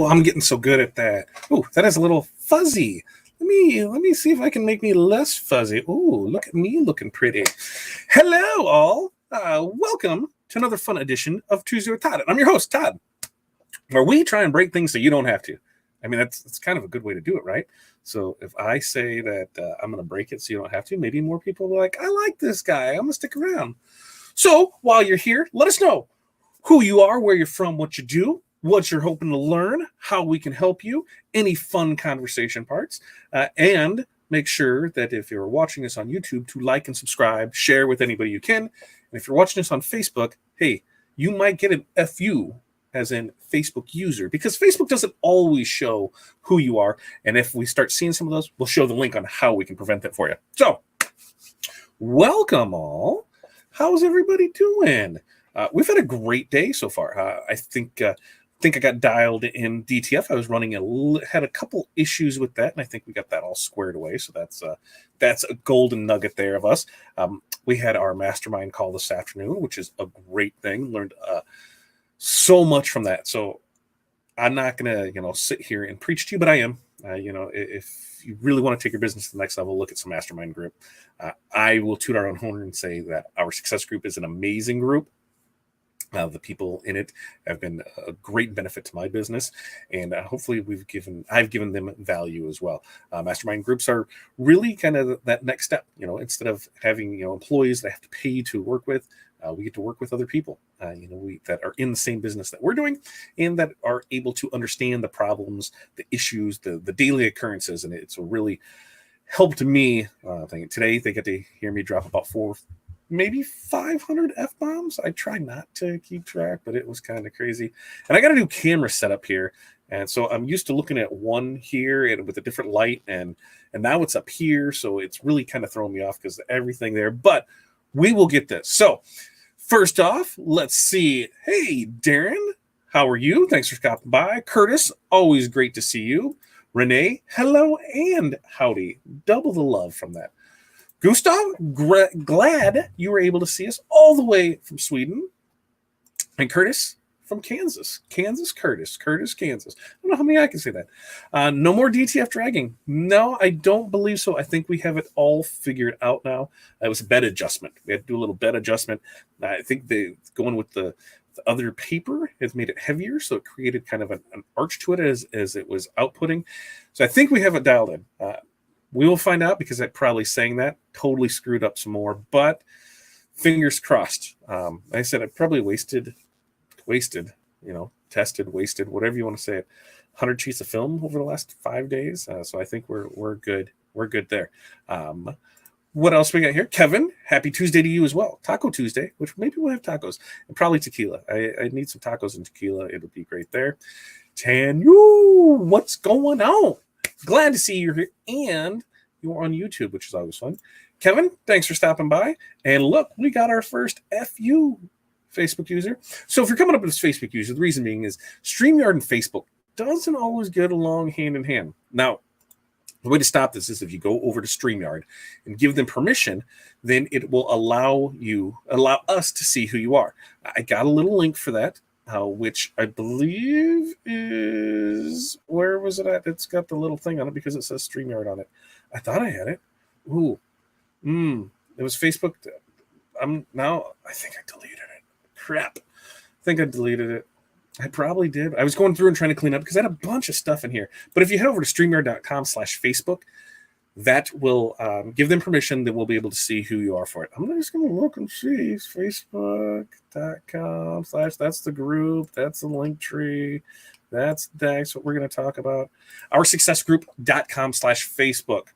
Oh, I'm getting so good at that. Oh, that is a little fuzzy. Let me see if I can make me less fuzzy. Oh, look at me looking pretty. Hello, all. Welcome to another fun edition of Tuesday with Todd. I'm your host, Todd, where we try and break things so you don't have to. I mean, that's kind of a good way to do it, right? So if I say that I'm going to break it so you don't have to, maybe more people will be like, I like this guy. I'm going to stick around. So while you're here, let us know who you are, where you're from, what you do, what you're hoping to learn, how we can help you, any fun conversation parts, and make sure that if you're watching this on YouTube, to like and subscribe, share with anybody you can. And if you're watching this on Facebook, hey, you might get an FU, as in Facebook user, because Facebook doesn't always show who you are. And if we start seeing some of those, we'll show the link on how we can prevent that for you. So welcome all. How's everybody doing? We've had a great day so far. I think I got dialed in DTF. I was running had a couple issues with that, and I think we got that all squared away. So that's a golden nugget there of us. We had our mastermind call this afternoon, which is a great thing. Learned so much from that. So I'm not gonna sit here and preach to you, but I am. If you really want to take your business to the next level, look at some mastermind group. I will toot our own horn and say that our success group is an amazing group. The people in it have been a great benefit to my business, and hopefully I've given them value as well. Mastermind groups are really kind of that next step. Instead of having employees that I have to pay to work with, we get to work with other people, that are in the same business that we're doing, and that are able to understand the problems, the issues, the daily occurrences, and it's really helped me. Today they get to hear me drop about 400, maybe 500 F-bombs. I try not to keep track, but it was kind of crazy. And I got a new camera setup here. And so I'm used to looking at one here and with a different light. And now it's up here. So it's really kind of throwing me off because everything there. But we will get this. So first off, let's see. Hey, Darren, how are you? Thanks for stopping by. Curtis, always great to see you. Renee, hello and howdy. Double the love from that. Gustav, glad you were able to see us all the way from Sweden. And Curtis from Kansas. Curtis, Kansas. I don't know how many I can say that. No more DTF dragging. No, I don't believe so. I think we have it all figured out now. It was a bed adjustment. We had to do a little bed adjustment. I think going with the other paper has made it heavier, so it created kind of an arch to it as it was outputting. So I think we have it dialed in. We will find out, because I probably saying that totally screwed up some more, but fingers crossed. Like I said, I probably wasted, tested, wasted, whatever you want to say it, 100 sheets of film over the last 5 days. So I think we're good. We're good there. What else we got here? Kevin, happy Tuesday to you as well. Taco Tuesday, which maybe we'll have tacos and probably tequila. I need some tacos and tequila. It'll be great there. Tanu, what's going on? Glad to see you here, and you're on YouTube, which is always fun. Kevin, thanks for stopping by. And look, we got our first FU Facebook user. So if you're coming up with this Facebook user, the reason being is StreamYard and Facebook doesn't always get along hand in hand. Now, the way to stop this is if you go over to StreamYard and give them permission, then it will allow us to see who you are. I got a little link for that. Which I believe is, where was it at? It's got the little thing on it because it says StreamYard on it. I thought I had it. It was Facebook. I think I deleted it. Crap. I think I deleted it. I probably did. I was going through and trying to clean up because I had a bunch of stuff in here. But if you head over to StreamYard.com/Facebook, that will give them permission. Then we'll be able to see who you are for it. I'm just going to look and see. Facebook.com/ that's the group. That's the LinkTree. That's what we're going to talk about. Our successgroup.com/Facebook.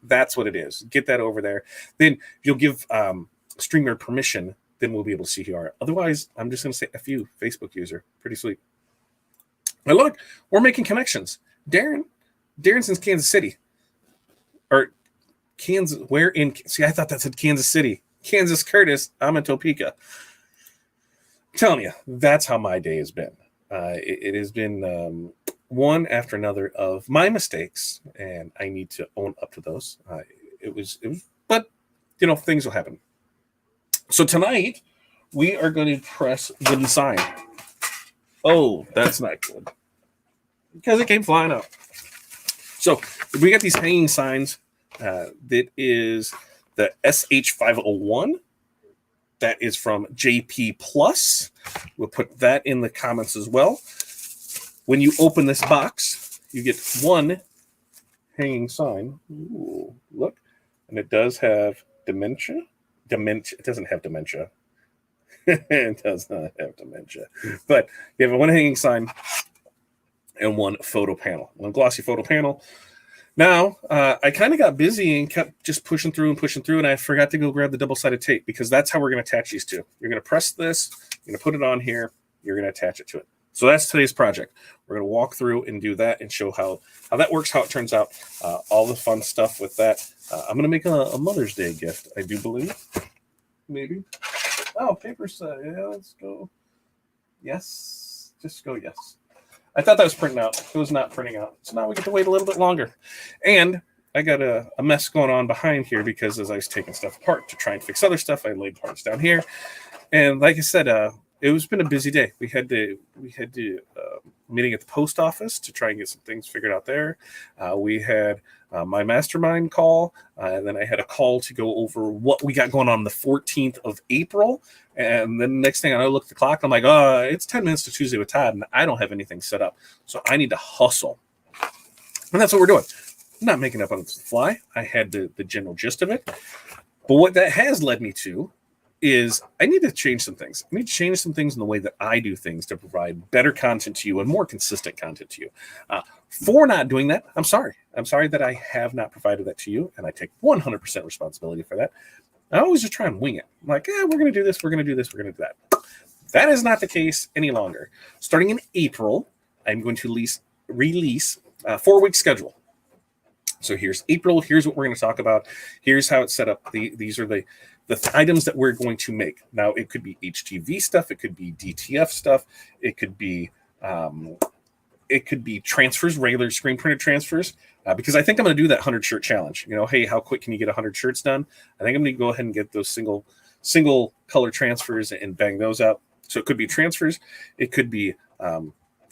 That's what it is. Get that over there. Then you'll give StreamYard permission. Then we'll be able to see who you are. Otherwise, I'm just going to say FU, Facebook user. Pretty sweet. Now look, we're making connections. Darren's in Kansas City. Or Kansas, where in? See, I thought that said Kansas City. Kansas, Curtis. I'm in Topeka. I'm telling you, that's how my day has been. It has been one after another of my mistakes, and I need to own up to those. But things will happen. So tonight we are going to press wooden sign. Oh, that's not good. because it came flying up. So we got these hanging signs. That is the SH501. That is from JP Plus. We'll put that in the comments as well. When you open this box, you get one hanging sign. Ooh, look. And it does have dementia. It doesn't have dementia. It does not have dementia. But you have one hanging sign and one photo panel. One glossy photo panel. Now, I kind of got busy and kept just pushing through, and I forgot to go grab the double-sided tape because that's how we're going to attach these two. You're going to press this, you're going to put it on here, you're going to attach it to it. So that's today's project. We're going to walk through and do that and show how that works, how it turns out, all the fun stuff with that. I'm going to make a Mother's Day gift, I do believe. Maybe. Oh, paper set. Yeah, let's go. Yes. Just go yes. I thought that was printing out. It was not printing out. So now we get to wait a little bit longer. And I got a mess going on behind here because as I was taking stuff apart to try and fix other stuff, I laid parts down here. And like I said, it's been a busy day. We had to meeting at the post office to try and get some things figured out there. We had my mastermind call, and then I had a call to go over what we got going on the 14th of April. And then the next thing I look at the clock, I'm like, it's 10 minutes to Tuesday with Todd, and I don't have anything set up. So I need to hustle. And that's what we're doing. I'm not making up on the fly. I had the general gist of it. But what that has led me to is I need to change some things. I need to change some things in the way that I do things to provide better content to you and more consistent content to you. For not doing that, I'm sorry. I'm sorry that I have not provided that to you, and I take 100% responsibility for that. I always just try and wing it. I'm like, we're going to do this, we're going to do this, we're going to do that. That is not the case any longer. Starting in April, I'm going to release a 4-week schedule. So here's April. Here's what we're going to talk about. Here's how it's set up. These are the items that we're going to make. Now, it could be HTV stuff. It could be DTF stuff. It could be transfers, regular screen printed transfers, because I think I'm going to do that 100 shirt challenge. Hey, how quick can you get 100 shirts done? I think I'm going to go ahead and get those single color transfers and bang those out. So it could be transfers. It could be,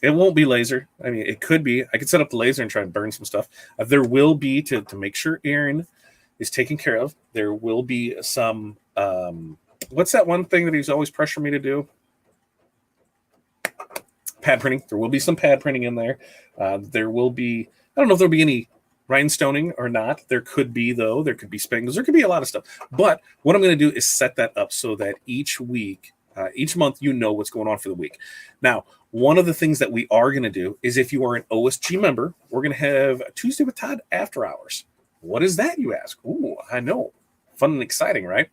it won't be laser. I mean, it could be. I could set up the laser and try and burn some stuff. There will be, to make sure Aaron is taken care of, there will be some, what's that one thing that he's always pressuring me to do? Pad printing. There will be some pad printing in there. There will be, I don't know if there'll be any rhinestoning or not. There could be, though. There could be spangles. There could be a lot of stuff. But what I'm going to do is set that up so that each week, each month, you know what's going on for the week. Now, one of the things that we are going to do is if you are an OSG member, we're going to have a Tuesday with Todd after hours. What is that, you ask? Ooh, I know. Fun and exciting, right?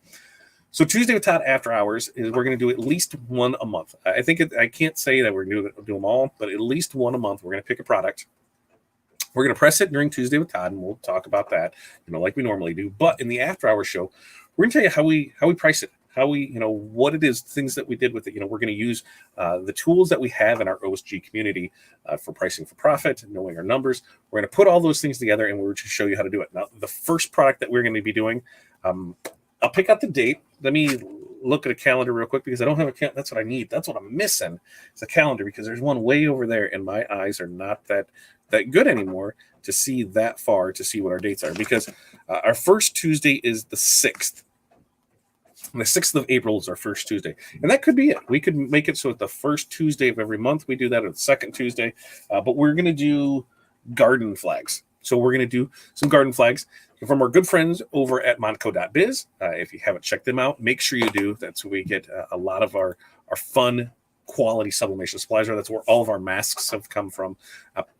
So Tuesday with Todd after hours is we're going to do at least one a month. I think I can't say that we're going to do them all, but at least one a month. We're going to pick a product. We're going to press it during Tuesday with Todd, and we'll talk about that, like we normally do. But in the after hours show, we're going to tell you how we price it, how we, what it is, things that we did with it. We're going to use the tools that we have in our OSG community for pricing for profit, knowing our numbers. We're going to put all those things together, and we're going to show you how to do it. Now, the first product that we're going to be doing, I'll pick out the date. Let me look at a calendar real quick because I don't have a calendar. That's what I need. That's what I'm missing. It's a calendar because there's one way over there, and my eyes are not that good anymore to see that far to see what our dates are, because our first Tuesday is the 6th. And the 6th of April is our first Tuesday. And that could be it. We could make it so at the first Tuesday of every month we do that, or the second Tuesday. But we're going to do garden flags. So we're going to do some garden flags from our good friends over at Montco.biz. If you haven't checked them out, make sure you do. That's where we get a lot of our fun quality sublimation supplies. That's where all of our masks have come from.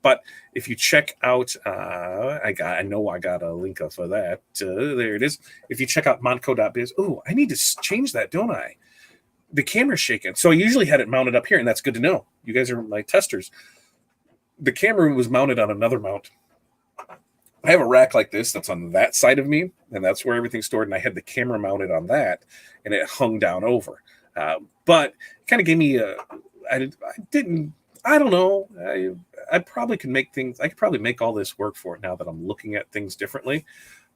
But if you check out, I know I got a link for that. There it is. If you check out Montco.biz, I need to change that, don't I? The camera's shaking. So I usually had it mounted up here, and that's good to know. You guys are my testers. The camera was mounted on another mount. I have a rack like this that's on that side of me, and that's where everything's stored. And I had the camera mounted on that, and it hung down over. But it kind of gave me I don't know. I probably could make things. I could probably make all this work for it now that I'm looking at things differently.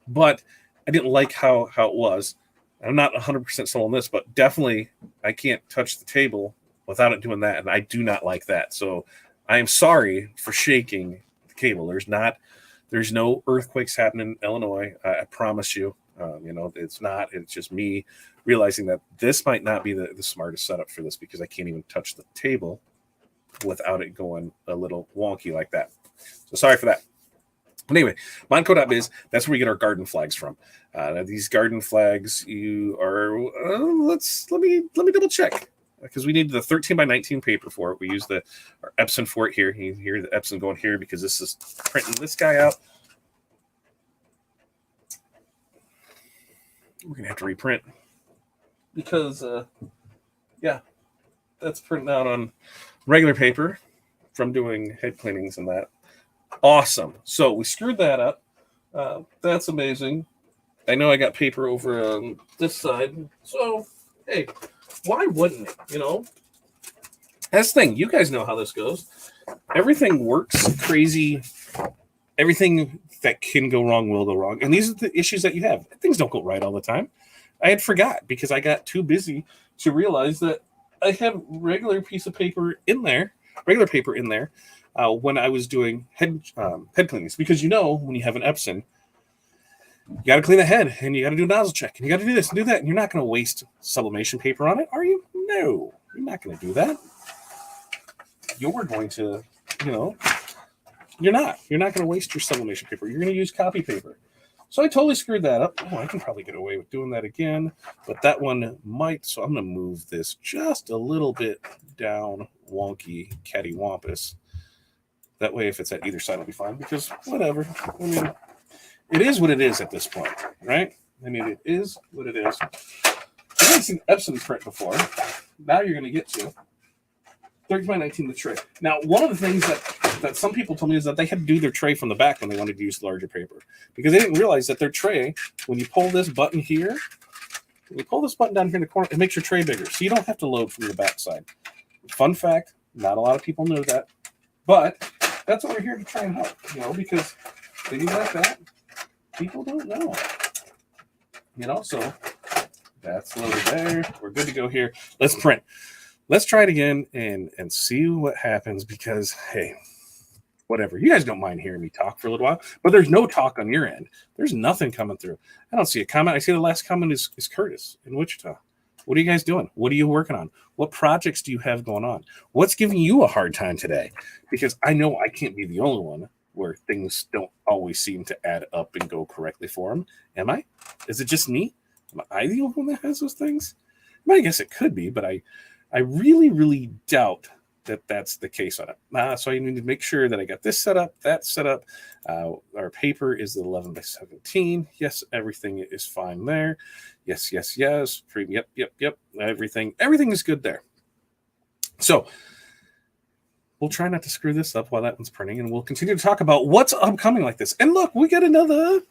But I didn't like how it was. I'm not 100% sold on this, but definitely I can't touch the table without it doing that, and I do not like that. So I am sorry for shaking the cable. There's no earthquakes happening in Illinois. I promise you. It's not. It's just me realizing that this might not be the smartest setup for this because I can't even touch the table without it going a little wonky like that. So sorry for that. But anyway, Monco.biz, that's where we get our garden flags from. These garden flags, you are, let me double check, because we need the 13 by 19 paper for it. We use our Epson for it here. You hear the Epson going here because this is printing this guy out. We're going to have to reprint because, yeah, that's printing out on regular paper from doing head cleanings and that. Awesome. So we screwed that up. That's amazing. I know I got paper over on this side. So, hey, why wouldn't it? That's the thing. You guys know how this goes. Everything works crazy. Everything that can go wrong will go wrong. And these are the issues that you have. Things don't go right all the time. I had forgot because I got too busy to realize that I had regular paper in there when I was doing head cleanings. Because when you have an Epson, you got to clean the head and you got to do a nozzle check and you got to do this and do that. And you're not going to waste sublimation paper on it, are you? No, you're not going to do that. You're going to, you're not going to waste your sublimation paper. You're going to use copy paper. So I totally screwed that up. Oh, I can probably get away with doing that again, but that one might. So I'm going to move this just a little bit down, wonky, cattywampus. That way, if it's at either side, it'll be fine because whatever. I mean, it is what it is at this point, right? I mean, it is what it is. You've never seen Epson print before. Now you're going to get to 13 by 19 the tray. Now, one of the things that some people told me is that they had to do their tray from the back when they wanted to use larger paper because they didn't realize that their tray, when you pull this button here, when you pull this button down here in the corner, it makes your tray bigger. So you don't have to load from the back side. Fun fact, not a lot of people know that. But that's what we're here to try and help, because things like that, people don't know. So that's loaded there. We're good to go here. Let's print. Let's try it again and see what happens because, hey, whatever. You guys don't mind hearing me talk for a little while, but there's no talk on your end. There's nothing coming through. I don't see a comment. I see the last comment is Curtis in Wichita. What are you guys doing? What are you working on? What projects do you have going on? What's giving you a hard time today? Because I know I can't be the only one where things don't always seem to add up and go correctly for them. Am I? Is it just me? Am I the only one that has those things? I guess it could be, but I really, really doubt that that's the case on it. So I need to make sure that I got this set up, that set up. Our paper is the 11 by 17. Yes, everything is fine there. Yes. Yep. Everything is good there. So we'll try not to screw this up while that one's printing, and we'll continue to talk about what's upcoming like this. And look, we got another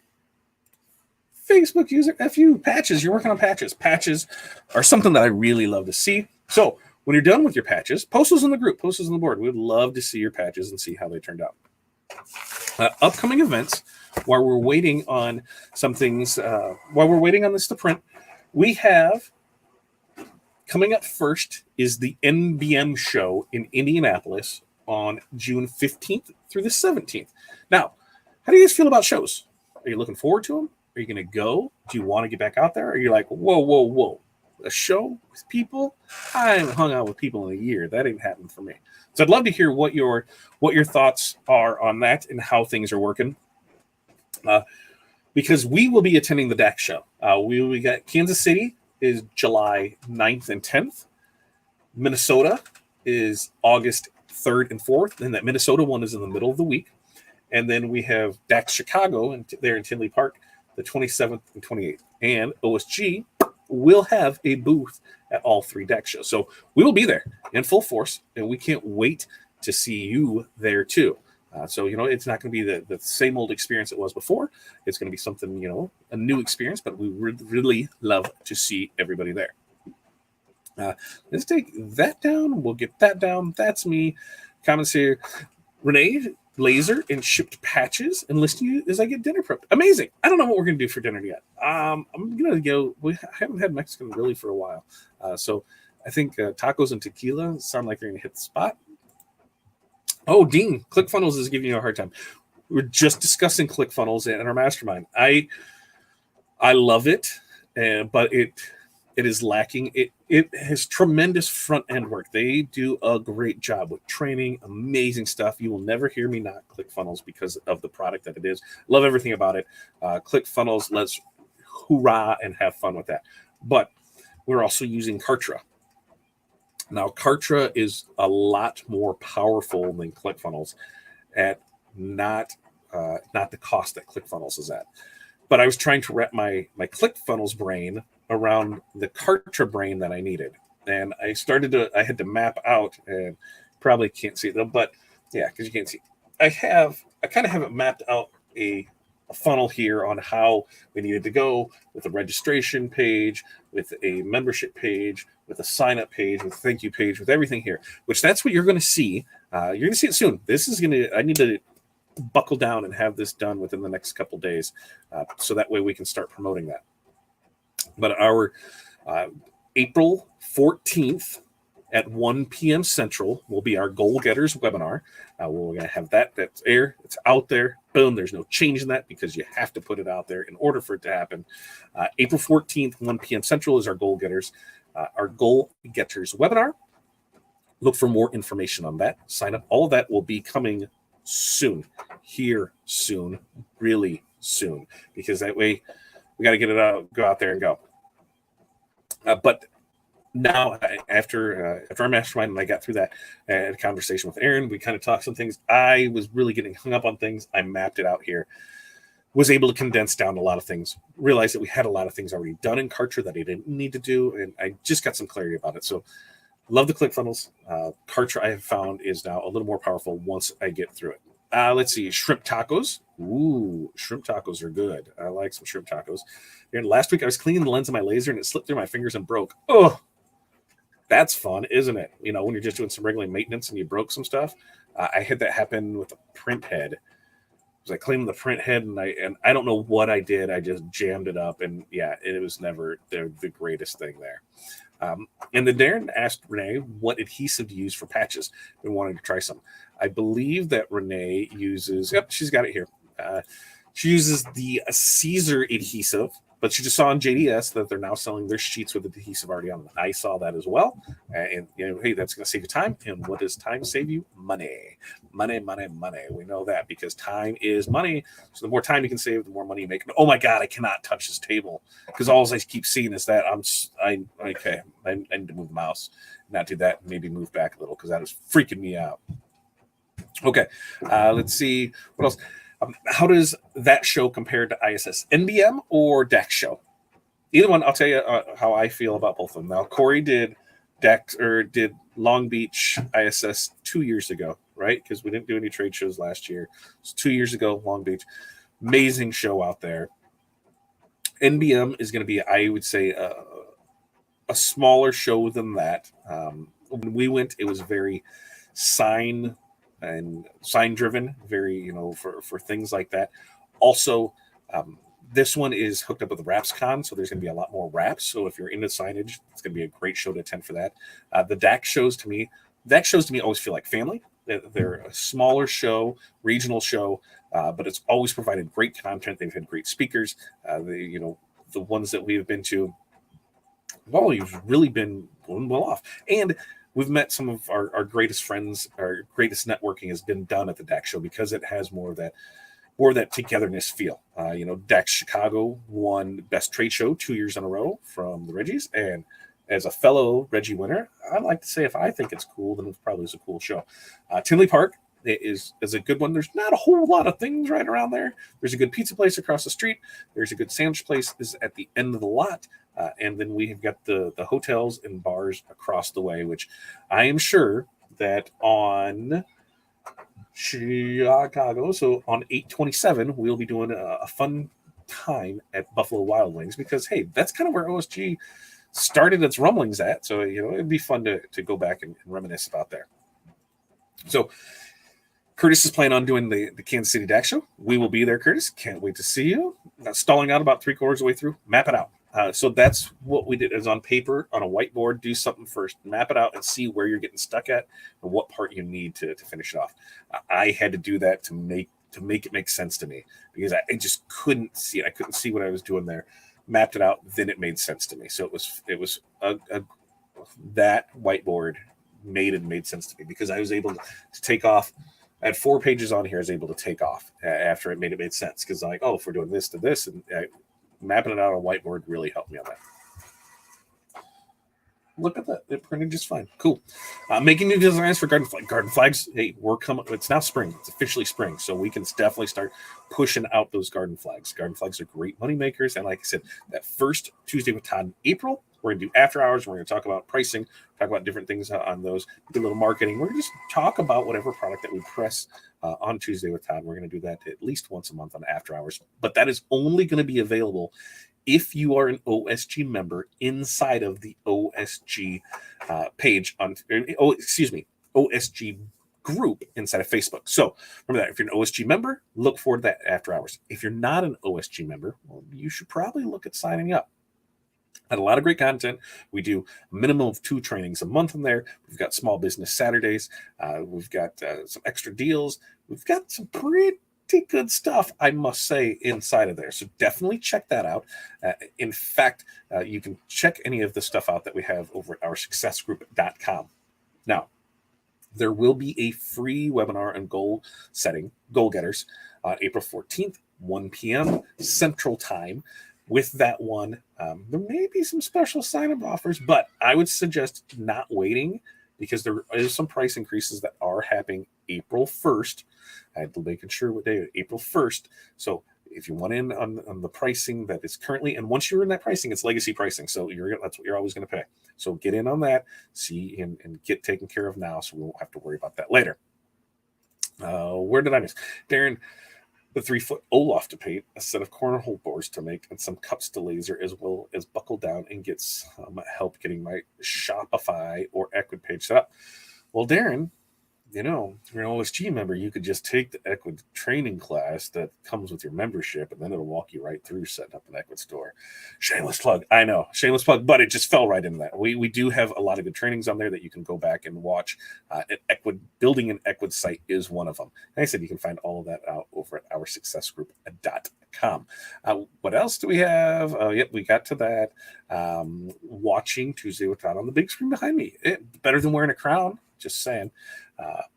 Facebook user. FU patches. You're working on patches. Patches are something that I really love to see. So when you're done with your patches, post those in the group, post those on the board. We'd love to see your patches and see how they turned out. Upcoming events, while we're waiting on some things, while we're waiting on this to print, we have coming up first is the NBM show in Indianapolis on June 15th through the 17th. Now, how do you guys feel about shows? Are you looking forward to them? Are you going to go? Do you want to get back out there? Or are you like, whoa. A show with people? I haven't hung out with people in a year. That ain't happened for me. So I'd love to hear what your thoughts are on that and how things are working. Because we will be attending the DAC show. We got Kansas City is July 9th and 10th. Minnesota is August 3rd and 4th. And that Minnesota one is in the middle of the week. And then we have DAC Chicago there in Tinley Park, the 27th and 28th. And OSG will have a booth at all three DAC shows. So we will be there in full force, and we can't wait to see you there too. So, it's not going to be the same old experience it was before. It's going to be something, a new experience, but we would really love to see everybody there. Let's take that down. We'll get that down. That's me. Comments here. Renee, laser and shipped patches and listing you as I get dinner prepped. Amazing. I don't know what we're going to do for dinner yet. I'm going to go. I haven't had Mexican really for a while. So I think tacos and tequila sound like they're going to hit the spot. Oh, Dean, ClickFunnels is giving you a hard time. We're just discussing ClickFunnels in our mastermind. I love it, but it is lacking. It has tremendous front end work. They do a great job with training, amazing stuff. You will never hear me not ClickFunnels because of the product that it is. Love everything about it. ClickFunnels, let's hoorah and have fun with that. But we're also using Kartra. Now, Kartra is a lot more powerful than ClickFunnels at not the cost that ClickFunnels is at. But I was trying to wrap my ClickFunnels brain around the Kartra brain that I needed. And I had to map out, and probably can't see it though, but yeah, because you can't see. I kind of have it mapped out a funnel here on how we needed to go with a registration page, with a membership page, with a sign up page, with a thank you page, with everything here, which that's what you're going to see. You're going to see it soon. I need to buckle down and have this done within the next couple days, so that way we can start promoting that. But our April 14th at 1 p.m. Central will be our Goal Getters webinar. We're going to have that's it's out there. Boom, there's no change in that because you have to put it out there in order for it to happen. April 14th, 1 p.m. Central is our Goal Getters webinar. Look for more information on that. Sign up. All of that will be coming soon, really soon, because that way we got to get it out, go out there and go. But now, after our mastermind, and I got through that, I had a conversation with Aaron. We kind of talked some things. I was really getting hung up on things. I mapped it out here. Was able to condense down a lot of things. Realized that we had a lot of things already done in Kartra that I didn't need to do, and I just got some clarity about it. So, love the ClickFunnels. Kartra, I have found, is now a little more powerful once I get through it. Let's see, shrimp tacos. Ooh, shrimp tacos are good. I like some shrimp tacos. And last week I was cleaning the lens of my laser and it slipped through my fingers and broke. Oh, that's fun, isn't it? You know, when you're just doing some regular maintenance and you broke some stuff. I had that happen with the print head. I cleaned the print head and I don't know what I did. I just jammed it up, and yeah, it was never the greatest thing there. And then Darren asked Renee what adhesive to use for patches. Been wanting to try some. I believe that Renee uses. Yep, she's got it here. She uses the Caesar adhesive, but she just saw on JDS that they're now selling their sheets with adhesive already on them. I saw that as well, and hey, that's going to save you time. And what does time save you? Money. We know that because time is money. So the more time you can save, the more money you make. Oh my God, I cannot touch this table because all I keep seeing is that I need to move the mouse, not do that, maybe move back a little because that is freaking me out. Okay, let's see what else. How does that show compare to ISS NBM or DAX show? Either one, I'll tell you how I feel about both of them. Now, Corey did did Long Beach ISS 2 years ago, right? Because we didn't do any trade shows last year. It's 2 years ago, Long Beach. Amazing show out there. NBM is going to be, I would say, a smaller show than that. When we went, it was very sign driven, very, for things like that. Also, this one is hooked up with RapsCon, so there's going to be a lot more wraps. So if you're into signage, it's going to be a great show to attend for that. The DAX shows to me always feel like family. They're a smaller show, regional show, but it's always provided great content. They've had great speakers. The ones that we have been to, well, you've really been going well off. And we've met some of our greatest friends. Our greatest networking has been done at the DAX show because it has more of that togetherness feel. DAX Chicago won Best Trade Show 2 years in a row from the Reggies. And as a fellow Reggie winner, I'd like to say if I think it's cool, then it probably is a cool show. Tinley Park is a good one. There's not a whole lot of things right around there. There's a good pizza place across the street. There's a good sandwich place is at the end of the lot. And then we have got the hotels and bars across the way, which I am sure that on Chicago, so on 8/27, we'll be doing a fun time at Buffalo Wild Wings because, hey, that's kind of where OSG started its rumblings at. So, it'd be fun to go back and reminisce about there. So Curtis is planning on doing the Kansas City DAX show. We will be there, Curtis. Can't wait to see you. Stalling out about 3/4 of the way through. Map it out. So that's what we did, is on paper, on a whiteboard, do something first, map it out and see where you're getting stuck at and what part you need to finish it off. I had to do that to make it make sense to me, because I just couldn't see it. I couldn't see what I was doing there. Mapped it out, then it made sense to me. So it was that whiteboard made sense to me, because I was able to take off. I had 4 pages on here I was able to take off after it made sense, because like, oh, if we're doing this to this, and mapping it out on a whiteboard really helped me on that. Look at that. It printed just fine. Cool. Making new designs for garden flags. Garden flags, hey, we're coming. It's now spring. It's officially spring. So we can definitely start pushing out those garden flags. Garden flags are great money makers. And like I said, that first Tuesday with Todd in April, we're going to do after hours. We're going to talk about pricing, talk about different things on those, do a little marketing. We're going to just talk about whatever product that we press on Tuesday with Todd. We're going to do that at least once a month on after hours. But that is only going to be available if you are an OSG member inside of the OSG page on, OSG group inside of Facebook. So remember that if you're an OSG member, look forward to that after hours. If you're not an OSG member, well, you should probably look at signing up. And a lot of great content. We do a minimum of 2 trainings a month in there. We've got small business Saturdays. We've got some extra deals. We've got some pretty good stuff, I must say, inside of there. So definitely check that out. In fact, you can check any of the stuff out that we have over at OurSuccessGroup.com. Now, there will be a free webinar on goal getters, on April 14th, 1 p.m. Central Time. With that one, there may be some special sign-up offers, but I would suggest not waiting, because there is some price increases that are happening April 1st. I had to making sure what day, April 1st. So if you want in on the pricing that is currently, and once you're in that pricing, it's legacy pricing. So that's what you're always going to pay. So get in on that, see, and get taken care of now, so we won't have to worry about that later. Where did I miss? Darren, the 3-foot Olaf to paint, a set of cornhole boards to make, and some cups to laser, as well as buckle down and get some help getting my Shopify or Equid page set up. Well, Darren, if you're an OSG member, you could just take the Equid training class that comes with your membership, and then it'll walk you right through setting up an Equid store. Shameless plug. I know, shameless plug, but it just fell right into that. We do have a lot of good trainings on there that you can go back and watch. Equid, building an Equid site is one of them. Like I said, you can find all of that out over at OurSuccessGroup.com. What else do we have? Yep, we got to that. Watching Tuesday with Todd on the big screen behind me. Better than wearing a crown. Just saying.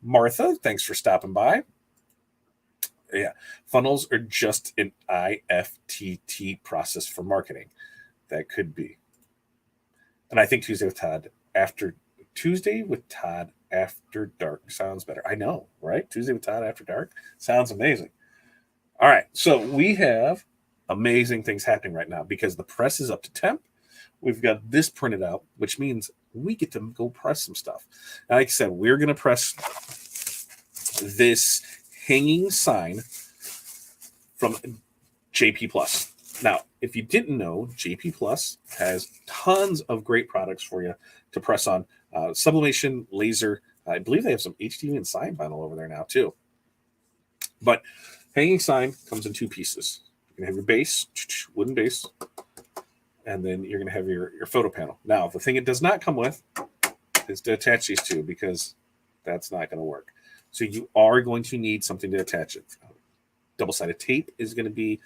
Martha, thanks for stopping by. Yeah, funnels are just an IFTT process for marketing. That could be. And I think Tuesday with Todd after dark sounds better. I know, right? Tuesday with Todd after dark sounds amazing. All right, so we have amazing things happening right now, because the press is up to temp. We've got this printed out, which means we get to go press some stuff. Now, like I said, we're going to press this hanging sign from JP Plus. Now, if you didn't know, JP Plus has tons of great products for you to press on. Sublimation, laser. I believe they have some HDV and sign vinyl over there now, too. But hanging sign comes in 2 pieces. You're going to have your base, wooden base, and then you're going to have your photo panel. Now, the thing it does not come with is to attach these 2, because that's not going to work. So you are going to need something to attach it. Double-sided tape is going to be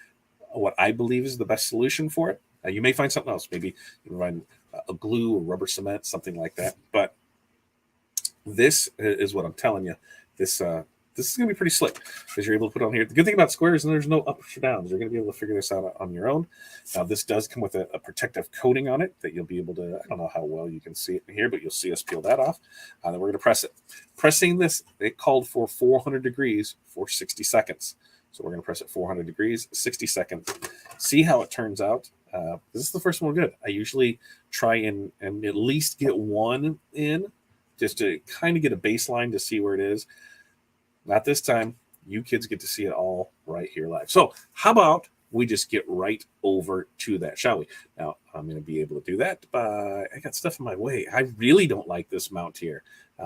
what I believe is the best solution for it. You may find something else. Maybe you can find a glue or rubber cement, something like that. But this is what I'm telling you. This is going to be pretty slick, because you're able to put on here. The good thing about squares is there's no ups or downs. You're going to be able to figure this out on your own. Now, this does come with a protective coating on it that you'll be able to, I don't know how well you can see it in here, but you'll see us peel that off. Then we're going to press it. Pressing this, it called for 400 degrees for 60 seconds. So we're going to press it 400 degrees, 60 seconds. See how it turns out. This is the first one we're good. I usually try and at least get one in, just to kind of get a baseline to see where it is. Not this time. You kids get to see it all right here live. So how about we just get right over to that, shall we? Now, I'm going to be able to do that, but I got stuff in my way. I really don't like this mount here,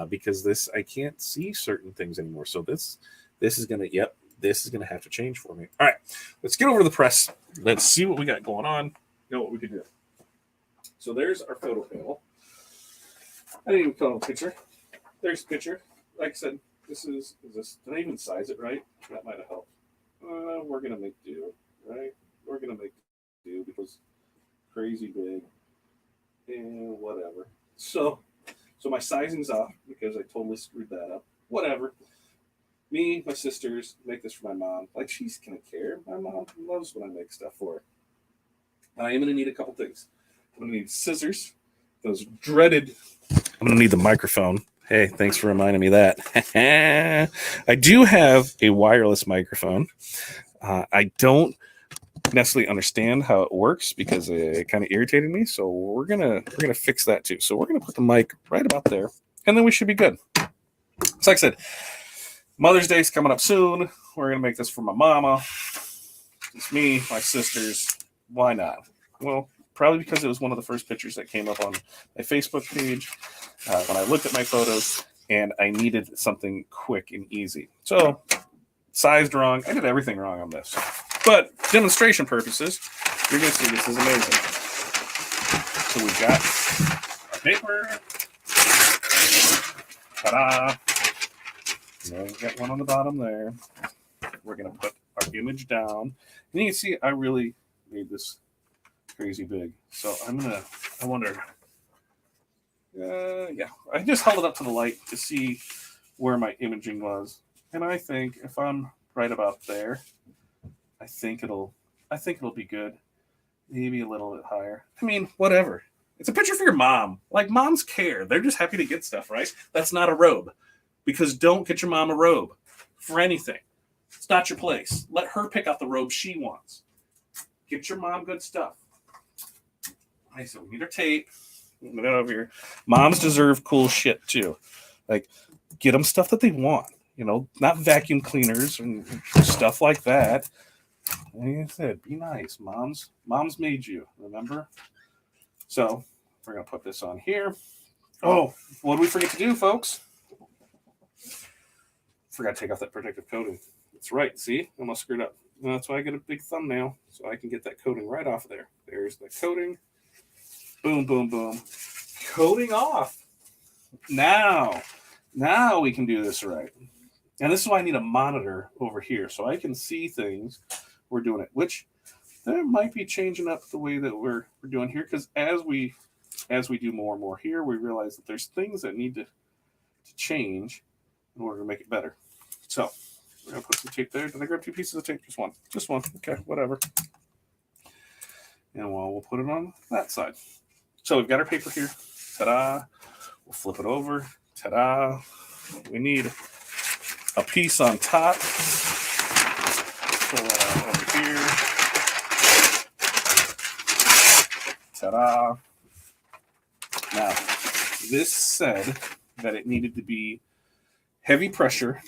because I can't see certain things anymore. So this is going to, this is going to have to change for me. All right, let's get over to the press. Let's see what we got going on. What we can do. So there's our photo panel. I didn't even put on a picture. There's a picture. Like I said, is this, did I even size it right? That might have helped. We're going to make do, right? We're going to make do because crazy big and whatever. So my sizing's off because I totally screwed that up. Whatever. Me, my sisters, make this for my mom. Like, she's going to care. My mom loves when I make stuff for her. I am going to need a couple things. I'm going to need scissors. Those dreaded. I'm going to need the microphone. Hey, thanks for reminding me that. I do have a wireless microphone. I don't necessarily understand how it works because it kind of irritated me. So we're gonna fix that too. So we're gonna put the mic right about there, and then we should be good. So like I said, Mother's Day is coming up soon. We're gonna make this for my mama. It's me, my sisters. Why not? Well, probably because it was one of the first pictures that came up on my Facebook page when I looked at my photos, and I needed something quick and easy. So sized wrong. I did everything wrong on this. But demonstration purposes, you're going to see this is amazing. So we've got our paper. Ta-da! We've got one on the bottom there. We're going to put our image down. And you can see I really made this crazy big. So I wonder. Yeah, I just held it up to the light to see where my imaging was. And I think if I'm right about there, I think it'll be good. Maybe a little bit higher. I mean, whatever. It's a picture for your mom. Like, moms care. They're just happy to get stuff, right? That's not a robe. Because don't get your mom a robe for anything. It's not your place. Let her pick out the robe she wants. Get your mom good stuff. All right, so we need our tape. Move it over here. Moms deserve cool shit too. Like, get them stuff that they want. You know, not vacuum cleaners and stuff like that. Like I said, be nice. Moms made you, remember? So we're going to put this on here. Oh, what did we forget to do, folks? Forgot to take off that protective coating. That's right. See? I almost screwed up. Well, that's why I get a big thumbnail, so I can get that coating right off of there. There's the coating. Boom, boom, boom. Coating off. Now we can do this right. And this is why I need a monitor over here, so I can see things we're doing it, which that might be changing up the way that we're doing here, because as we do more and more here, we realize that there's things that need to change in order to make it better. So we're going to put some tape there. Did I grab 2 pieces of tape? Just one. Just one. Okay, whatever. And we'll put it on that side. So we've got our paper here. Ta-da. We'll flip it over. Ta-da. We need a piece on top. Pull that out over here. Ta-da. Now, this said that it needed to be heavy pressure,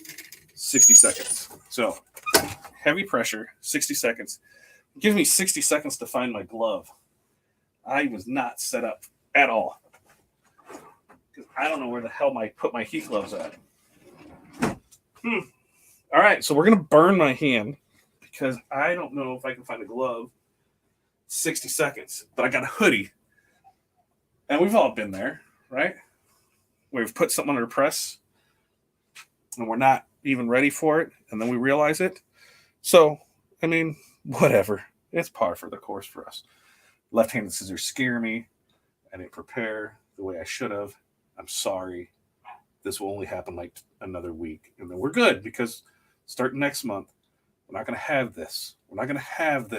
60 seconds. So, heavy pressure, 60 seconds. Give me 60 seconds to find my glove. I was not set up at all. Because I don't know where the hell I put my heat gloves at. All right, so we're going to burn my hand because I don't know if I can find a glove 60 seconds. But I got a hoodie. And we've all been there, right? We've put something under press and we're not even ready for it. And then we realize it. So, I mean, whatever. It's par for the course for us. Left-handed scissors scare me. I didn't prepare the way I should have. I'm sorry. This will only happen like another week. And then we're good because starting next month, we're not going to have this. We're not going to have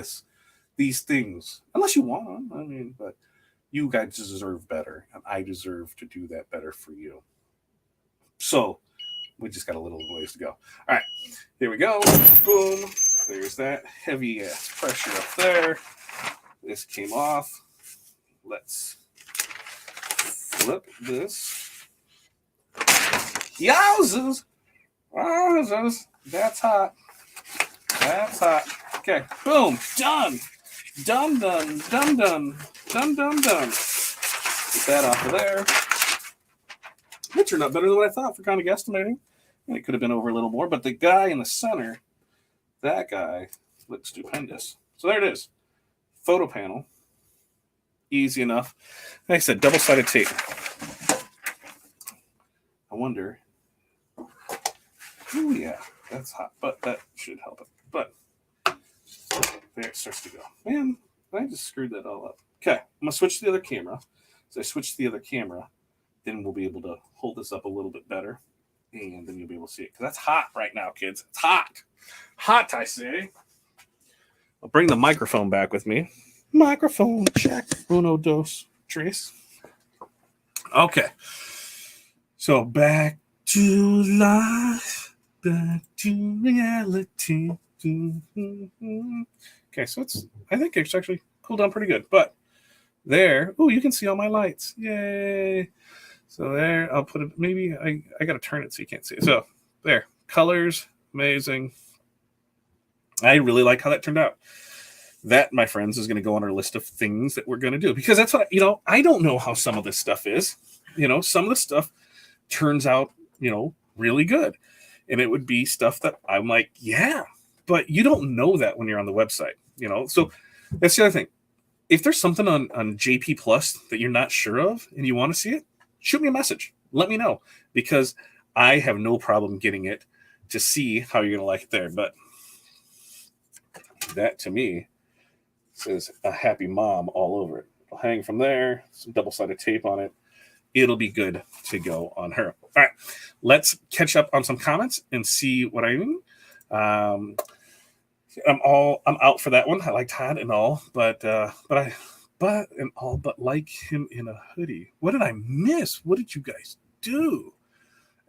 these things. Unless you want them. I mean, but you guys deserve better. And I deserve to do that better for you. So we just got a little ways to go. All right. Here we go. Boom. There's that heavy ass pressure up there. This came off. Let's flip this. Yowzers! Wowzers! That's hot. That's hot. Okay, boom, done. Done. Get that off of there. It turned out better than what I thought for kind of guesstimating. It could have been over a little more, but the guy in the center, that guy looks stupendous. So there it is. Photo panel. easy enough. Like I said, double-sided tape. I wonder. Oh yeah, that's hot, but that should help it. But there it starts to go. Man, I just screwed that all up. Okay, I'm gonna switch to the other camera. As I switch to the other camera, then we'll be able to hold this up a little bit better, and then you'll be able to see it. Because that's hot right now, kids. It's hot. Hot, I say. I'll bring the microphone back with me. Microphone check. Uno, dos, tres. Okay. So back to life. Back to reality. Okay, so I think it's actually cooled down pretty good. But there, oh, you can see all my lights. Yay. So there, I'll put it, maybe I got to turn it so you can't see it. So there, colors, amazing. I really like how that turned out. That, my friends, is going to go on our list of things that we're going to do. Because that's what, I don't know how some of this stuff is. Some of the stuff turns out, really good. And it would be stuff that I'm like, yeah. But you don't know that when you're on the website, So that's the other thing. If there's something on JP Plus that you're not sure of and you want to see it, shoot me a message. Let me know. Because I have no problem getting it to see how you're going to like it there. But that, to me, says a happy mom all over it. It'll hang from there, some double-sided tape on it. It'll be good to go on her. All right, let's catch up on some comments and see what I mean. I'm out for that one. I like Todd and all, but like him in a hoodie. What did I miss? What did you guys do?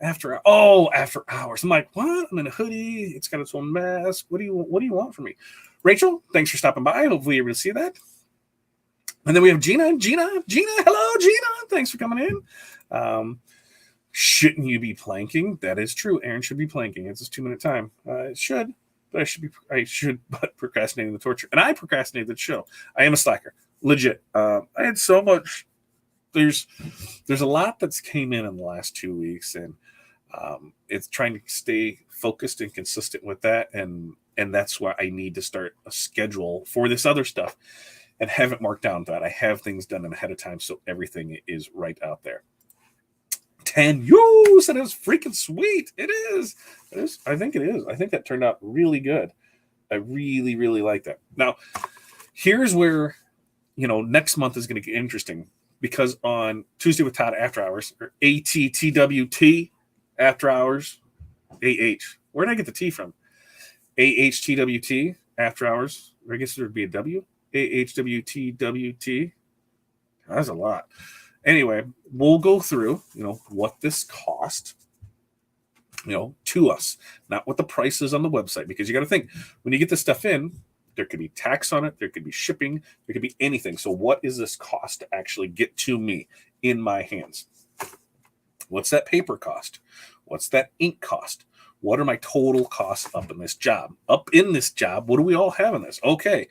After hours. I'm like, what? I'm in a hoodie. It's got its own mask. What do you want from me? Rachel, thanks for stopping by. Hopefully you're able to see that. And then we have Gina. Hello, Gina. Thanks for coming in. Shouldn't you be planking? That is true. Aaron should be planking. It's his 2-minute time. It should, but I should, but procrastinating the torture. And I procrastinated the show. I am a slacker. Legit. I had so much. There's a lot that's came in the last 2 weeks, and it's trying to stay focused and consistent with that. And that's why I need to start a schedule for this other stuff and have it marked down that I have things done ahead of time. So everything is right out there. 10 use, and it was freaking sweet. It is. I think it is. I think that turned out really good. I really, really like that. Now, here's where, next month is going to get interesting, because on Tuesday with Todd after hours, or ATTWT after hours, AH. Where did I get the T from? AHTWT after hours. Or I guess there would be a W. AHWTWT. That's a lot. Anyway, we'll go through, what this cost, to us, not what the price is on the website, because you got to think, when you get this stuff in, there could be tax on it, there could be shipping, there could be anything. So what is this cost to actually get to me in my hands? What's that paper cost? What's that ink cost? What are my total costs up in this job? What do we all have in this? Okay,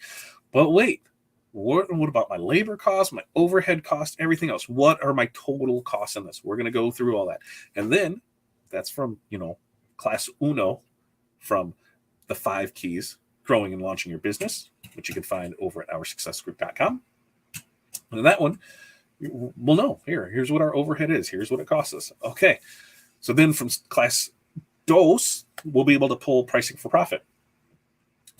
but wait. What about my labor costs, my overhead costs, everything else? What are my total costs in this? We're going to go through all that. And then that's from, class uno, from the 5 keys, growing and launching your business, which you can find over at OurSuccessGroup.com. And that one, we'll know. Here's what our overhead is. Here's what it costs us. Okay. So then from class dos, we'll be able to pull pricing for profit.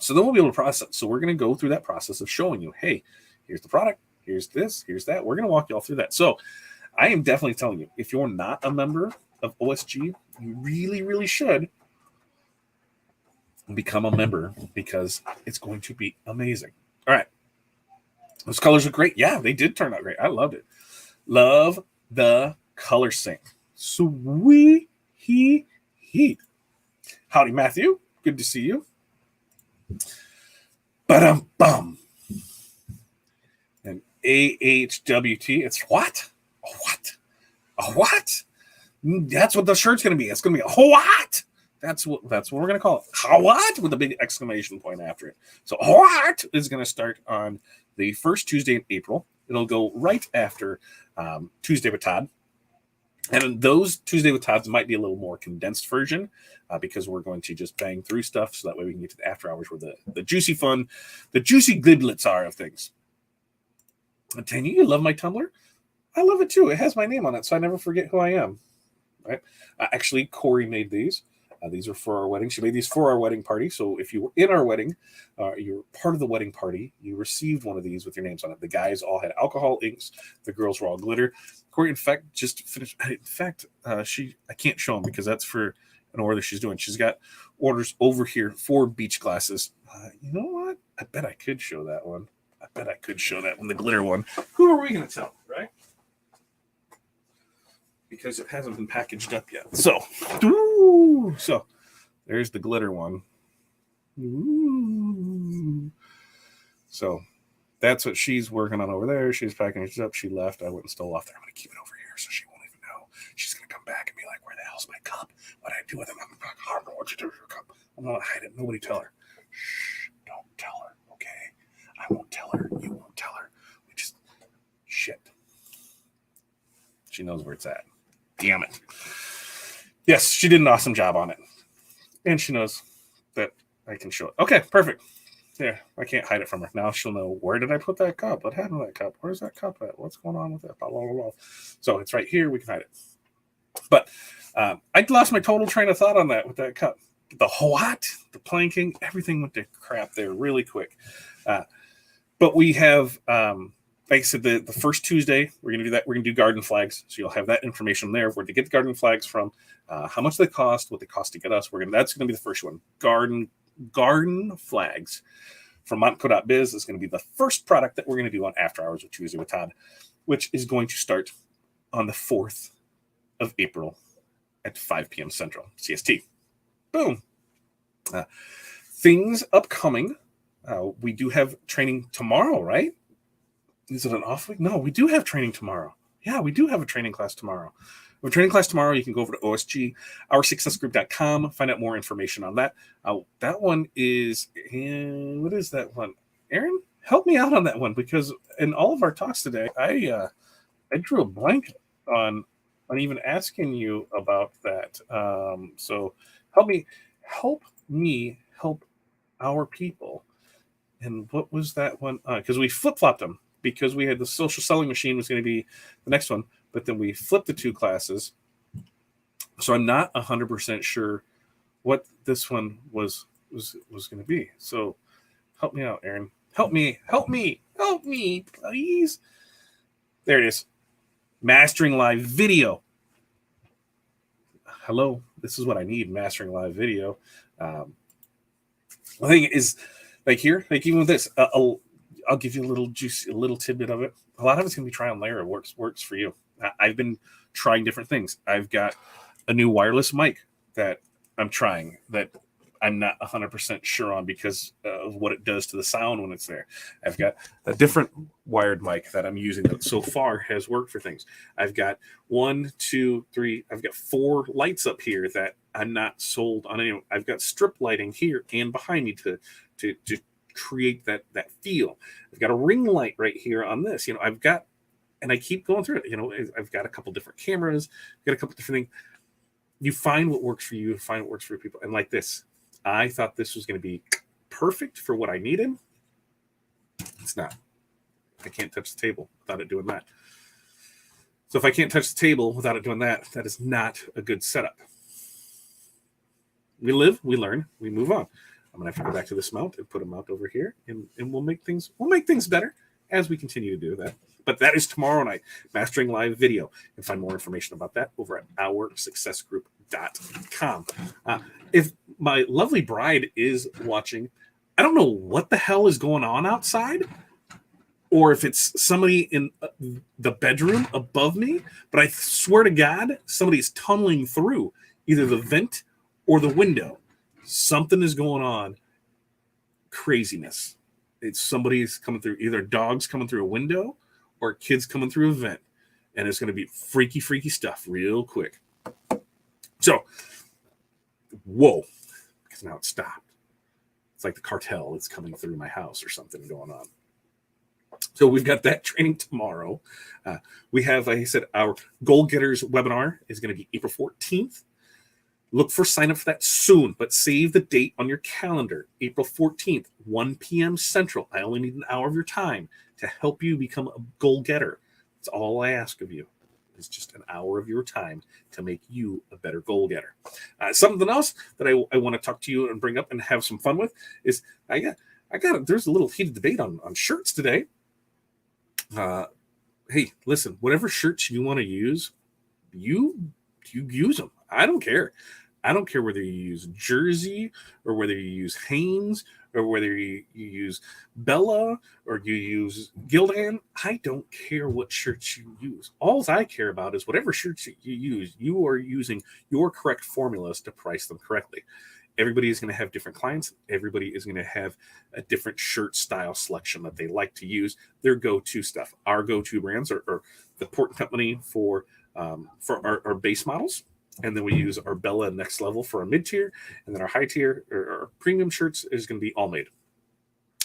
So then we'll be able to process. So we're going to go through that process of showing you, hey, here's the product, here's this, here's that. We're going to walk you all through that. So I am definitely telling you, if you're not a member of OSG, you really, really should become a member, because it's going to be amazing. All right. Those colors are great. Yeah, they did turn out great. I loved it. Love the color sync. Sweet heat. Howdy, Matthew. Good to see you. Ba-dum-bum. And AHWT, it's what? A what? That's what the shirt's going to be. It's going to be a what? That's what we're going to call it. What? With a big exclamation point after it. So what is going to start on the first Tuesday in April. It'll go right after Tuesday with Todd. And those Tuesday with Todds might be a little more condensed version because we're going to just bang through stuff so that way we can get to the after hours where the juicy fun, the juicy giblets are of things. Tanya, you love my Tumblr? I love it too. It has my name on it, so I never forget who I am. Right? Actually, Corey made these. These are for our wedding. She made these for our wedding party. So if you were in our wedding, you were part of the wedding party, you received one of these with your names on it. The guys all had alcohol inks. The girls were all glitter. Corey, in fact, just finished. In fact, I can't show them because that's for an order she's doing. She's got orders over here for beach glasses. You know what? I bet I could show that one. The glitter one. Who are we going to tell, right? Because it hasn't been packaged up yet. So there's the glitter one. Ooh. So that's what she's working on over there. She's packaging it up. She left. I went and stole off there. I'm going to keep it over here so she won't even know. She's going to come back and be like, where the hell's my cup? What did I do with it? I don't know what you do with your cup. I'm going to hide it. Nobody tell her. Shh, don't tell her, okay? I won't tell her. You won't tell her. We just, shit. She knows where it's at. Damn it. Yes, she did an awesome job on it. And she knows that I can show it. Okay, perfect. There, I can't hide it from her. Now she'll know, where did I put that cup? What happened to that cup? Where's that cup at? What's going on with it? Blah, blah, blah, blah. So it's right here. We can hide it. But I lost my total train of thought on that with that cup. The what? The planking, everything went to crap there really quick. But we have... like I said, the first Tuesday, we're going to do that. We're going to do garden flags. So you'll have that information there. Where to get the garden flags from, how much they cost, what they cost to get us. That's going to be the first one. Garden flags from montco.biz is going to be the first product that we're going to do on After Hours with Tuesday with Todd, which is going to start on the 4th of April at 5 p.m. Central, CST. Boom. Things upcoming. We do have training tomorrow, right? Is it an off week? No, we do have training tomorrow. Yeah, we do have a training class tomorrow. We have a training class tomorrow. You can go over to OSG, OurSuccessGroup.com, find out more information on that. That one is, what is that one? Aaron, help me out on that one, because in all of our talks today, I drew a blank on even asking you about that. So help me help our people. And what was that one? Because we flip-flopped them. Because we had the social selling machine was going to be the next one, but then we flipped the two classes. So I'm not 100% sure what this one was going to be. So help me out, Aaron. Help me, please. There it is. Mastering live video. Hello, this is what I need, mastering live video. The thing is, like here, like even with this, I'll give you a little tidbit of it. A lot of it's going to be trial and error. Works for you. I've been trying different things. I've got a new wireless mic that I'm trying that I'm not 100% sure on because of what it does to the sound when it's there. I've got a different wired mic that I'm using that so far has worked for things. I've got 1, 2, 3. I've got 4 lights up here that I'm not sold on any. I've got strip lighting here and behind me to create that feel. I've got a ring light right here on this. I've got, and I keep going through it. I've got a couple different cameras. I've got a couple different things. You find what works for you. Find what works for people. And like this, I thought this was going to be perfect for what I needed. It's not. I can't touch the table without it doing that. So if I can't touch the table without it doing that, that is not a good setup. We live, we learn, we move on. I'm gonna have to go back to this mount and put a mount over here, and we'll make things better as we continue to do that. But that is tomorrow night, Mastering Live Video. You can find more information about that over at OurSuccessGroup.com. If my lovely bride is watching, I don't know what the hell is going on outside, or if it's somebody in the bedroom above me, but I swear to God, somebody's tunneling through either the vent or the window. Something is going on. Craziness. It's somebody's coming through, either dogs coming through a window or kids coming through a vent. And it's going to be freaky stuff real quick. So, whoa. Because now it stopped. It's like the cartel is coming through my house or something going on. So we've got that training tomorrow. We have, like I said, our Goal Getters webinar is going to be April 14th. Look for sign up for that soon, but save the date on your calendar. April 14th, 1 p.m. Central. I only need an hour of your time to help you become a goal getter. That's all I ask of you. It's just an hour of your time to make you a better goal getter. Something else that I want to talk to you and bring up and have some fun with is there's a little heated debate on shirts today. Hey, listen, whatever shirts you want to use, you use them. I don't care. I don't care whether you use Jersey or whether you use Hanes or whether you use Bella or you use Gildan. I don't care what shirts you use. All I care about is whatever shirts you use, you are using your correct formulas to price them correctly. Everybody is going to have different clients. Everybody is going to have a different shirt style selection that they like to use, their go-to stuff. Our go-to brands are the Port Company for our base models. And then we use our Bella Next Level for our mid-tier. And then our high tier or our premium shirts is going to be all made.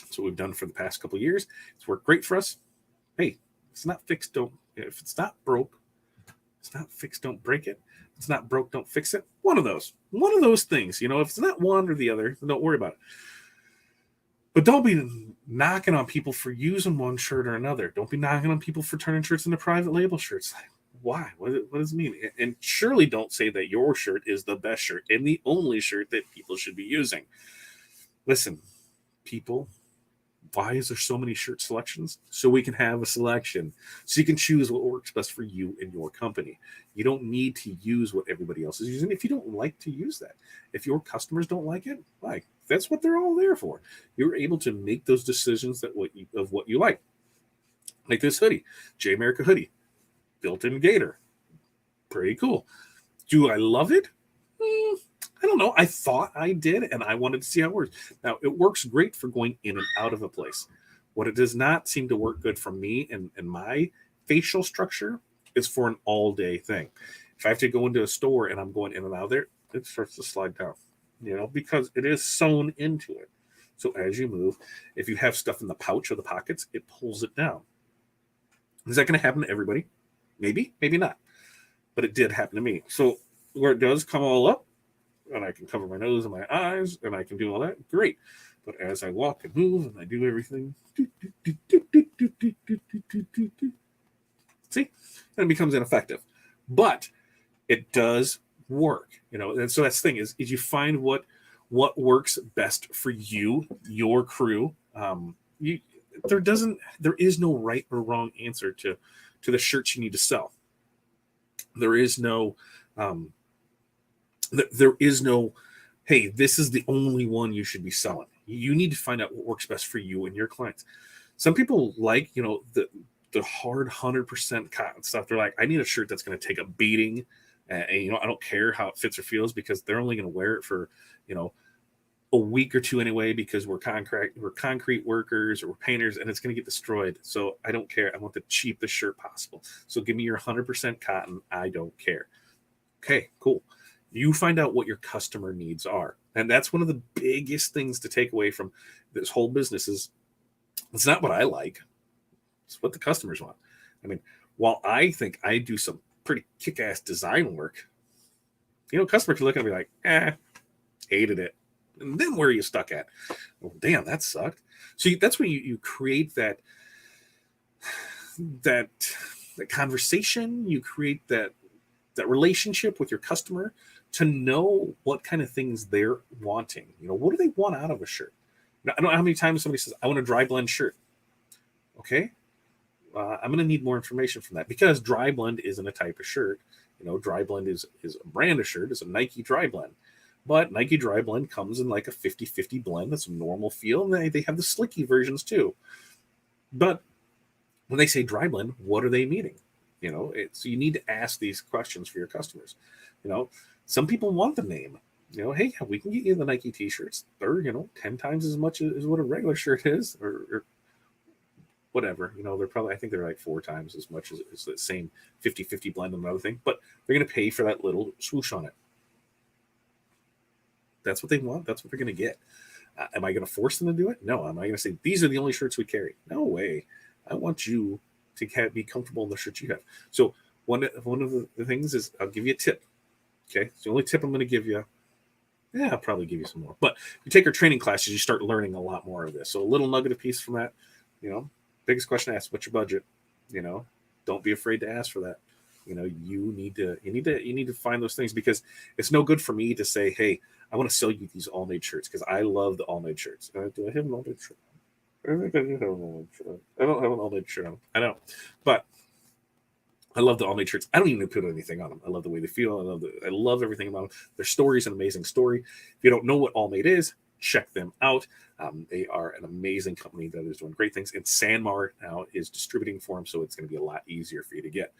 That's what we've done for the past couple of years. It's worked great for us. Hey, if it's not fixed, if it's not broke, it's not fixed, don't break it. If it's not broke, don't fix it. One of those things, if it's not one or the other, don't worry about it. But don't be knocking on people for using one shirt or another. Don't be knocking on people for turning shirts into private label shirts. Why? What does it mean? And surely don't say that your shirt is the best shirt and the only shirt that people should be using. Listen, people, why is there so many shirt selections? So we can have a selection. So you can choose what works best for you and your company. You don't need to use what everybody else is using if you don't like to use that. If your customers don't like it, that's what they're all there for. You're able to make those decisions of what you like. Like this hoodie, J America hoodie. Built-in gator. Pretty cool. Do I love it? I don't know. I thought I did, and I wanted to see how it works. Now, it works great for going in and out of a place. What it does not seem to work good for me and my facial structure is for an all-day thing. If I have to go into a store and I'm going in and out of there, it starts to slide down, because it is sewn into it. So as you move, if you have stuff in the pouch or the pockets, it pulls it down. Is that going to happen to everybody? Maybe, maybe not. But it did happen to me. So where it does come all up, and I can cover my nose and my eyes, and I can do all that, great. But as I walk and move and I do everything, see, then it becomes ineffective. But it does work, And so that's the thing is you find what works best for you, your crew. There is no right or wrong answer to the shirts you need to sell. There is no, hey, this is the only one you should be selling. You need to find out what works best for you and your clients. Some people like, the hard 100% cotton stuff. They're like, I need a shirt that's going to take a beating. And I don't care how it fits or feels because they're only going to wear it for, a week or two anyway, because we're concrete workers or we're painters and it's going to get destroyed. So I don't care. I want the cheapest shirt possible. So give me your 100% cotton. I don't care. Okay, cool. You find out what your customer needs are. And that's one of the biggest things to take away from this whole business is it's not what I like. It's what the customers want. I mean, while I think I do some pretty kick-ass design work, customer can look at me like, hated it. And then where are you stuck at? Oh, damn, that sucked. So that's when you create that conversation. You create that relationship with your customer to know what kind of things they're wanting. What do they want out of a shirt? Now, I don't know how many times somebody says, I want a dry blend shirt. Okay. I'm going to need more information from that because dry blend isn't a type of shirt. Dry blend is a brand of shirt. It's a Nike dry blend. But Nike Dry Blend comes in like a 50-50 blend. That's a normal feel. And they have the slicky versions too. But when they say dry blend, what are they meaning? So you need to ask these questions for your customers. Some people want the name. Hey, we can get you the Nike t-shirts. They're, 10 times as much as what a regular shirt is or whatever. They're probably, I think they're like 4 times as much as the same 50-50 blend and another thing. But they're going to pay for that little swoosh on it. That's what they want. That's what they're going to get. Am I going to force them to do it? No. Am I going to say, these are the only shirts we carry? No way. I want you to be comfortable in the shirt you have. So one of the things is I'll give you a tip. Okay, it's the only tip I'm going to give you. Yeah, I'll probably give you some more. But if you take our training classes, you start learning a lot more of this. So a little nugget of piece from that, biggest question to ask, what's your budget? Don't be afraid to ask for that. You need to find those things, because it's no good for me to say, hey, I want to sell you these all-made shirts because I love the all-made shirts. Do I have an all-made shirt? I think I do have an all-made shirt. I don't have an all-made shirt on. I know. But I love the all-made shirts. I don't even put anything on them. I love the way they feel. I love everything about them. Their story is an amazing story. If you don't know what all-made is, check them out. They are an amazing company that is doing great things. And Sanmar now is distributing for them, so it's going to be a lot easier for you to get.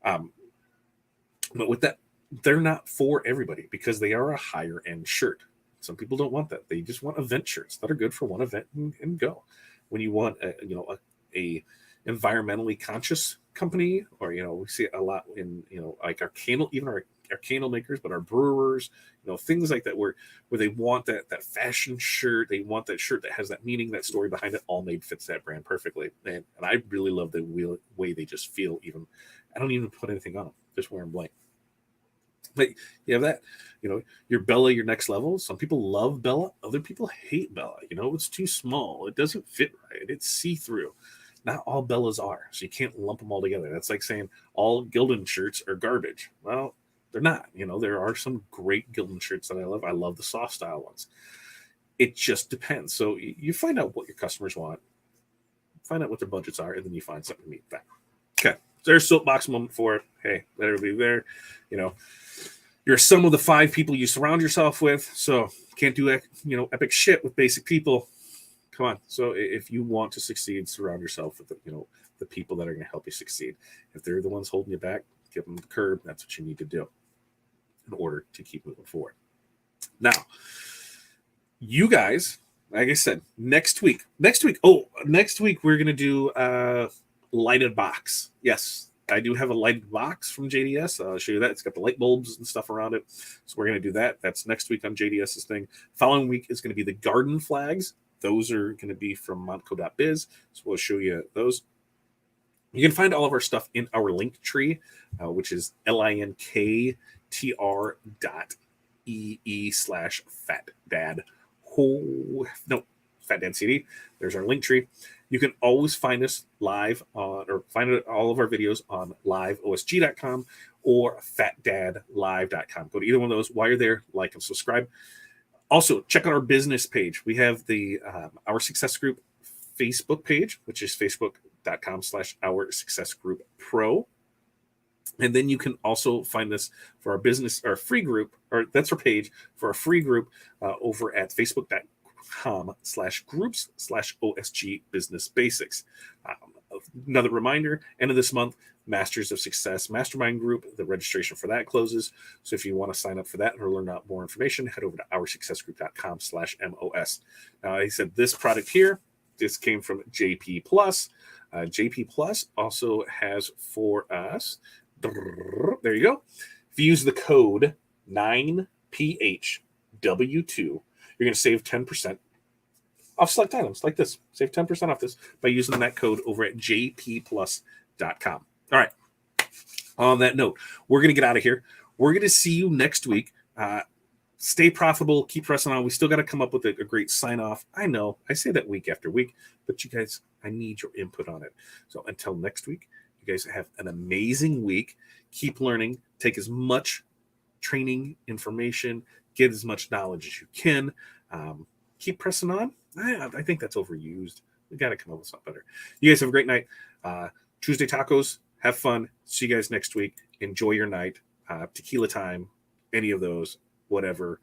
But with that, they're not for everybody because they are a higher-end shirt. Some people don't want that. They just want event shirts that are good for one event and go. When you want a environmentally conscious company, or we see it a lot in like our candle, even our candle makers, but our brewers, things like that, where they want that fashion shirt. They want that shirt that has that meaning, that story behind it. All Made fits that brand perfectly, and I really love the way they just feel. Even I don't even put anything on them, just wear them blank. But you have that, your Bella, your next level. Some people love Bella, other people hate Bella. It's too small, it doesn't fit right, it's see-through. Not all Bellas are, so you can't lump them all together. That's like saying all Gildan shirts are garbage. Well, they're not. There are some great Gildan shirts that I love. I love the soft style ones. It just depends. So you find out what your customers want, find out what their budgets are, and then you find something to meet that. Okay, there's soapbox moment for it. Hey, let everybody there. You're a sum of the 5 people you surround yourself with. So can't do epic shit with basic people. Come on. So if you want to succeed, surround yourself with the people that are going to help you succeed. If they're the ones holding you back, give them the curb. That's what you need to do in order to keep moving forward. Now, you guys, like I said, next week, we're going to do lighted box. Yes, I do have a lighted box from JDS. I'll show you that. It's got the light bulbs and stuff around it. So we're going to do that. That's next week on JDS's thing. Following week is going to be the garden flags. Those are going to be from montco.biz. So we'll show you those. You can find all of our stuff in our LinkTree, which is linktr.ee/FatDad. FatDadCD. There's our LinkTree. You can always find us live or find all of our videos on liveosg.com or fatdadlive.com. Go to either one of those. While you're there, like and subscribe. Also, check out our business page. We have the Our Success Group Facebook page, which is facebook.com/Our Success Group Pro. And then you can also find this for our business, our free group, or that's our page for our free group over at facebook.com/groups/OSG Business Basics. Another reminder, end of this month, Masters of Success Mastermind Group. The registration for that closes. So if you want to sign up for that or learn out more information, head over to OurSuccessGroup.com/MOS. Now, I said this product here, this came from JP Plus. JP Plus also has for us, there you go. If you use the code 9PHW2, you're going to save 10% off select items like this. Save 10% off this by using that code over at jpplus.com. All right. On that note, we're going to get out of here. We're going to see you next week. Stay profitable. Keep pressing on. We still got to come up with a great sign off. I know I say that week after week, but you guys, I need your input on it. So until next week, you guys have an amazing week. Keep learning. Take as much training information, get as much knowledge as you can. Keep pressing on. I think that's overused. We got to come up with something better. You guys have a great night. Tuesday tacos. Have fun. See you guys next week. Enjoy your night. Tequila time. Any of those. Whatever.